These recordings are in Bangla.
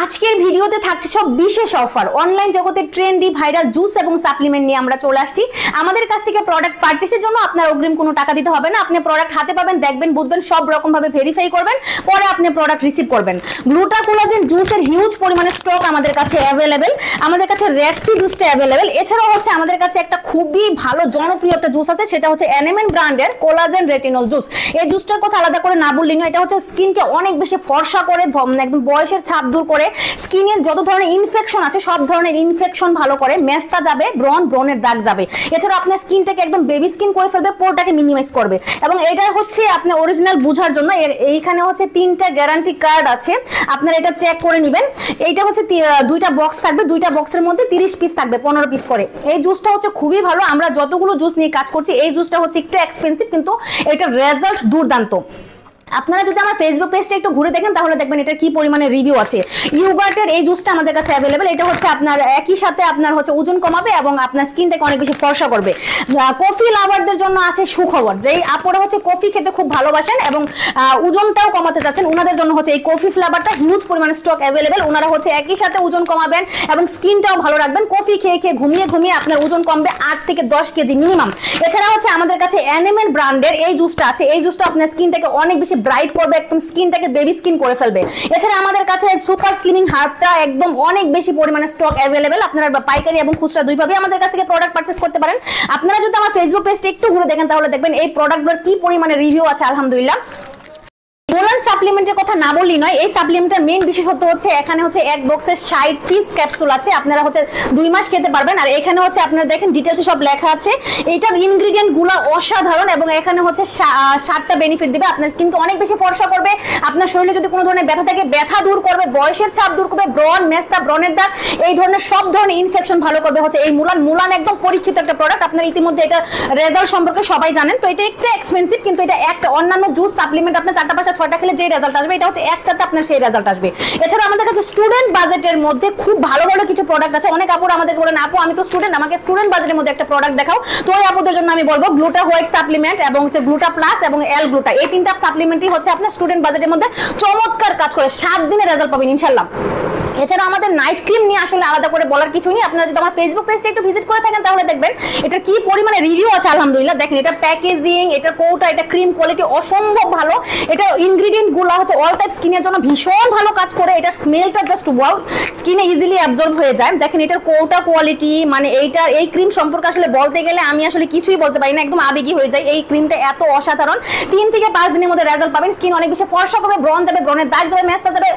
আজকের ভিডিওতে থাকছে সব বিশেষ অফার। অনলাইন জগতের ট্রেন্ডি ভাইরাল জুস এবং সাপ্লিমেন্ট নিয়ে আমরা চলে আসছি। আমাদের কাছ থেকে প্রোডাক্ট পারচেসের জন্য আপনার অগ্রিম কোনো টাকা দিতে হবে না। আপনি প্রোডাক্ট হাতে পাবেন, দেখবেন, বুঝবেন, সব রকম ভাবে ভেরিফাই করবেন, পরে আপনি প্রোডাক্ট রিসিভ করবেন। গ্লুটা কোলাজেন জুসের হিউজ পরিমাণে স্টক আমাদের কাছে অ্যাভেলেবেল। আমাদের কাছে রেডসি জুসটা অ্যাভেলেবেল। এছাড়াও হচ্ছে আমাদের কাছে একটা খুবই ভালো জনপ্রিয় একটা জুস আছে, সেটা হচ্ছে এনএমএন ব্র্যান্ডের কোলাজেন রেটিনল জুস। এই জুসটার কথা আলাদা করে না বললেই নয়। এটা হচ্ছে স্কিনকে অনেক বেশি ফর্সা করে, একদম বয়সের ছাপ দূর করে, স্কিনের যত ধরনের ইনফেকশন আছে সব ধরনের ইনফেকশন ভালো করে, মেস্তা যাবে, ব্রণের দাগ যাবে। এছাড়া আপনার স্কিনটাকে একদম বেবি স্কিন করে ফেলবে, পোরটাকে মিনিমাইজ করবে। এবং এটা হচ্ছে আপনি অরিজিনাল বোঝার জন্য এইখানে হচ্ছে 3টা গ্যারান্টি কার্ড আছে, আপনারা এটা চেক করে নেবেন। এইটা হচ্ছে 2টা বক্স থাকবে, 2টা বক্সের মধ্যে 30 পিস থাকবে, 15 পিস করে। এই জুসটা হচ্ছে খুবই ভালো। আমরা যতগুলো জুস নিয়ে কাজ করছি, এই জুসটা হচ্ছে একটু এক্সপেন্সিভ, কিন্তু এটার রেজাল্ট দুর্দান্ত। আপনারা যদি আমার ফেসবুক পেজটা একটু ঘুরে দেখেন তাহলে দেখবেন এটা কি পরিমাণে রিভিউ আছে। ইউগার্টের এই জুসটা আমাদের কাছে অ্যাভেলেবেল। এটা হচ্ছে আপনার একই সাথে আপনার হচ্ছে ওজন কমাবে এবং আপনার স্কিনটাকে অনেক বেশি ফর্সা করবে। কফি লাভারদের জন্য আছে সুখবর, যেই আপুরা হচ্ছে কফি খেতে খুব ভালোবাসেন এবং ওজনটাও কমাতে চাচ্ছেন, ওনাদের জন্য হচ্ছে এই কফি ফ্লেভারটা হিউজ পরিমাণে স্টক অ্যাভেলেবেল। ওনারা হচ্ছে একই সাথে ওজন কমাবেন এবং স্কিনটাও ভালো রাখবেন। কফি খেয়ে খেয়ে ঘুমিয়ে আপনার ওজন কমবে 8 থেকে 10 কেজি মিনিমাম। এছাড়া হচ্ছে আমাদের কাছে এনএমএন ব্র্যান্ডের এই জুসটা আছে। এই জুসটা আপনার স্কিনটাকে অনেক বেশি ব্রাইট করবে, একদম স্কিনটাকে বেবি স্কিন করে ফেলবে। এছাড়া আমাদের কাছে সুপার স্লিমিং হার্বটা একদম অনেক বেশি পরিমাণে স্টক অ্যাভেলেবেল। আপনারা পাইকারি এবং খুচরা দুইভাবে আমাদের কাছ থেকে প্রোডাক্ট পারচেজ করতে পারেন। আপনারা যদি আমার ফেসবুক পেজটা একটু ঘুরে দেখেন তাহলে দেখবেন এই প্রোডাক্টগুলোর কি পরিমাণে রিভিউ আছে আলহামদুলিল্লাহ। মোলান সাপ্লিমেন্টের কথা না বললেই নয়। এই সাপ্লিমেন্টের মেইন বিশেষত্ব হচ্ছে এখানে হচ্ছে এক বক্সে 60 পিস ক্যাপসুল আছে, আপনারা হচ্ছে 2 মাস খেতে পারবেন। আর এখানে হচ্ছে আপনারা দেখেন ডিটেইলসে সব লেখা আছে। এইটার ইনগ্রেডিয়েন্ট গুলো অসাধারণ এবং এখানে হচ্ছে 7টা বেনিফিট দিবে। আপনার স্কিনকে অনেক বেশি ফর্সা করবে, আপনার শরীরে যদি কোনো ধরনের ব্যথা থাকে ব্যথা দূর করবে, বয়সের ছাপ দূর করবে, ব্রণ, মেস্তা, ব্রণের দাগ, এই ধরনের সব ধরনের ইনফেকশন ভালো করবে হচ্ছে এই মোলান একদম পরীক্ষিত একটা প্রোডাক্ট। আপনারা ইতিমধ্যে এটা রেজাল্ট সম্পর্কে সবাই জানেন। তো এটা একটু এক্সপেন্সিভ, কিন্তু এটা একটা অন্যান্য জুস সাপ্লিমেন্ট আপনার 4টা 5টা 6টা খেলে যে রেজাল্ট আসবে, এটা হচ্ছে একটাতে আপনার সেই রেজাল্ট আসবে। এছাড়া আমাদের কাছে স্টুডেন্ট বাজেটের মধ্যে খুব ভালো ভালো কিছু প্রোডাক্ট আছে। অনেক আপুরা আমাদের বলেন, আপু আমি তো স্টুডেন্ট, আমাকে স্টুডেন্ট বাজেটের মধ্যে একটা প্রোডাক্ট দেখাও। তো ওই আপুদের জন্য আমি বলবো গ্লুটা হোয়াইট সাপ্লিমেন্ট এবং হচ্ছে গ্লুটা প্লাস এবং এল গ্লুটা, এই 3টা সাপ্লিমেন্টই হচ্ছে আপনার স্টুডেন্ট বাজেটের মধ্যে চমৎকার কাজ করে। 7 দিনে রেজাল্ট পাবেন ইনশাআল্লাহ। এছাড়া আমাদের নাইট ক্রিম নিয়ে আসলে আলাদা করে বলার কিছু নেই। আপনারা যদি আমার ফেসবুক পেজটা একটু ভিজিট করে থাকেন তাহলে দেখবেন এটার কি পরিমাণে রিভিউ আছে আলহামদুলিল্লাহ। দেখেন এটা প্যাকেজিং, এটা কৌটা, এটা ক্রিম কোয়ালিটি অসম্ভব ভালো। এটা ইনগ্রেডিয়েন্ট গুলো হচ্ছে অল টাইপ স্কিনের জন্য ভীষণ ভালো কাজ করে। এটার স্মেলটা জাস্ট ওয়াও, স্কিনে ইজিলি অ্যাবজর্ব হয়ে যায়। দেখেন এটার কৌটা কোয়ালিটি, মানে এই ক্রিম সম্পর্কে আসলে বলতে গেলে আমি আসলে কিছুই বলতে পারি না, একদম আবেগী হয়ে যায়। এই ক্রিমটা এত অসাধারণ। 3 থেকে 5 দিনের মধ্যে রেজাল্ট পাবেন। স্কিন অনেক বেশি ফর্সা করবে, ব্রণ যাবে, ব্রণের দাগ যাবে, মেস্তা যাবে,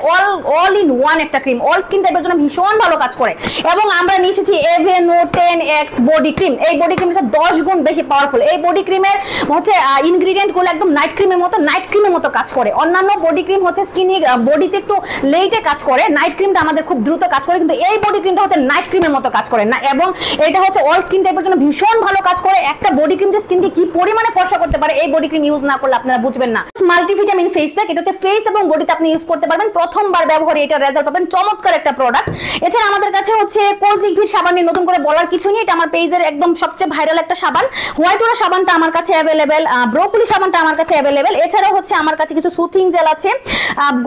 অল ইন ওয়ান একটা ক্রিম। অল স্কিন টাইপের জন্য ভীষণ ভালো কাজ করে। এবং আমরা নিয়ে এসেছি এভেনো 10X বডি ক্রিম। এই বডি ক্রিম হচ্ছে 10 গুণ বেশি পাওয়ারফুল। এই বডি ক্রিমের হচ্ছে ইনগ্রেডিয়েন্ট গুলো একদম নাইট ক্রিমের মতো কাজ করে। অন্যান্য বডি ক্রিম হচ্ছে স্কিনে বডিতে একটু লেটে কাজ করে, নাইট ক্রিমটা আমাদের খুব দ্রুত কাজ করে, কিন্তু এই বডি ক্রিমটা হচ্ছে নাইট ক্রিমের মতো কাজ করে না। এবং এটা হচ্ছে অল স্কিন টাইপের জন্য ভীষণ ভালো কাজ করে। একটা বডি ক্রিম যে স্কিনকে কি পরিমাণে ফর্সা করতে পারে, এই বডি ক্রিম ইউজ না করলে আপনারা বুঝবেন না। মাল্টিভিটামিন ফেস প্যাক, এটা হচ্ছে ফেস এবং বডিতে আপনি ইউজ করতে পারবেন। প্রথমবার ব্যবহারে এটা রেজাল্ট পাবেন, চমৎকার একটা প্রোডাক্ট। এছাড়া আমাদের কাছে হচ্ছে কোজিকভিট সাবান নিয়ে নতুন করে বলার কিছু নেই। এটা আমার পেজের একদম সবচেয়ে ভাইরাল একটা সাবান। হোয়াইট ওরা সাবানটা আমার কাছে অ্যাভেলেবেল, ব্রোকলি সাবানটা আমার কাছে অ্যাভেলেবেল। এছাড়াও হচ্ছে আমার কাছে কিছু সুথিং জেল আছে।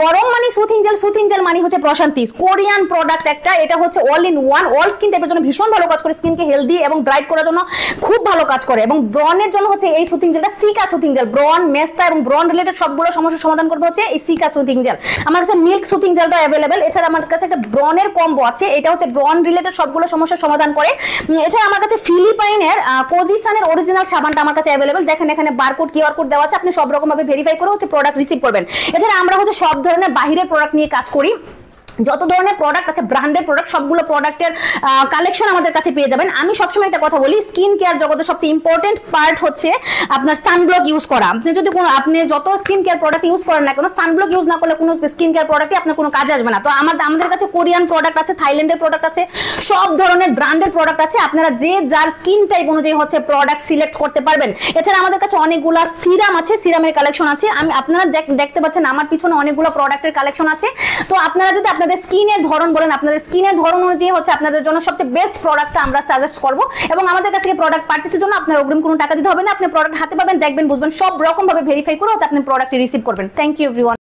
গরম মানে সুথিং জেল মানে হচ্ছে প্রশান্তি, কোরিয়ান প্রোডাক্ট একটা। এটা হচ্ছে all in one, all skin টাইপের জন্য ভীষণ ভালো কাজ করে, স্কিনকে হেলদি এবং ব্রাইট করার জন্য খুব ভালো কাজ করে। এবং ব্রণের জন্য হচ্ছে এই সুথিং জেলটা সিকা সুথিং জেল, ব্রণ, মেস্তা এবং ব্রণ রিলেটেড সবগুলো সমস্যার সমাধান করবে হচ্ছে এই সিকা সুথিং জেল। আমার কাছে মিল্ক সুথিং জেলটা অ্যাভেলেবেল। এছাড়া আমার কাছে একটা ব্রণের কম্বো আছে, এটা হচ্ছে ব্রণ রিলেটেড সবগুলো সমস্যার সমাধান করে। এছাড়া আমার কাছে ফিলিপাইনের কোজিসানের অরিজিনাল সাবানটা আমার কাছে অ্যাভেলেবেল। দেখেন এখানে বারকোড কিউআর কোড দেওয়া আছে, আপনি সব রকম ভাবে ভেরিফাই করে হচ্ছে প্রোডাক্ট রিসিভ করবেন। এছাড়া আমরা হচ্ছে সব ধরনের বাহিরের প্রোডাক্ট নিয়ে কাজ করি। যত ধরনের প্রোডাক্ট আছে ব্র্যান্ডের প্রোডাক্ট, সবগুলো প্রোডাক্টের কালেকশন আমাদের কাছে পেয়ে যাবেন। আমি সবসময় একটা কথা বলি, স্কিন কেয়ার জগতের সবচেয়ে ইম্পর্টেন্ট পার্ট হচ্ছে আপনার সানব্লক ইউজ করা। আপনি যত স্কিন কেয়ার প্রোডাক্ট ইউজ করেন না কেন, সানব্লক ইউজ না করলে কোনো স্কিন কেয়ার প্রোডাক্টই আপনার কোনো কাজে আসবে না। তো আমাদের কাছে কোরিয়ান প্রোডাক্ট আছে, থাইল্যান্ডের প্রোডাক্ট আছে, সব ধরনের ব্র্যান্ডের প্রোডাক্ট আছে। আপনারা যে যার স্কিন টাইপ অনুযায়ী হচ্ছে প্রোডাক্ট সিলেক্ট করতে পারবেন। এছাড়া আমাদের কাছে অনেকগুলো সিরাম আছে, সিরামের কালেকশন আছে। আপনারা দেখতে পাচ্ছেন আমার পিছনে অনেকগুলো প্রোডাক্টের কালেকশন আছে। তো আপনারা যদি আপনাদের স্কিনের ধরন বলেন, আপনাদের স্কিনের ধরন অনুযায়ী হচ্ছে আপনাদের জন্য সবচেয়ে বেস্ট প্রোডাক্টটা আমরা সাজেস্ট করব। এবং আমাদের কাছ থেকে প্রোডাক্ট পারচেজের জন্য আপনার অগ্রিম কোনো টাকা দিতে হবে না। আপনি প্রোডাক্ট হাতে পাবেন, দেখবেন, বুঝবেন, সব রকম ভাবে ভেরিফাই করে হচ্ছে আপনি প্রোডাক্টটি রিসিভ করবেন। Thank you everyone.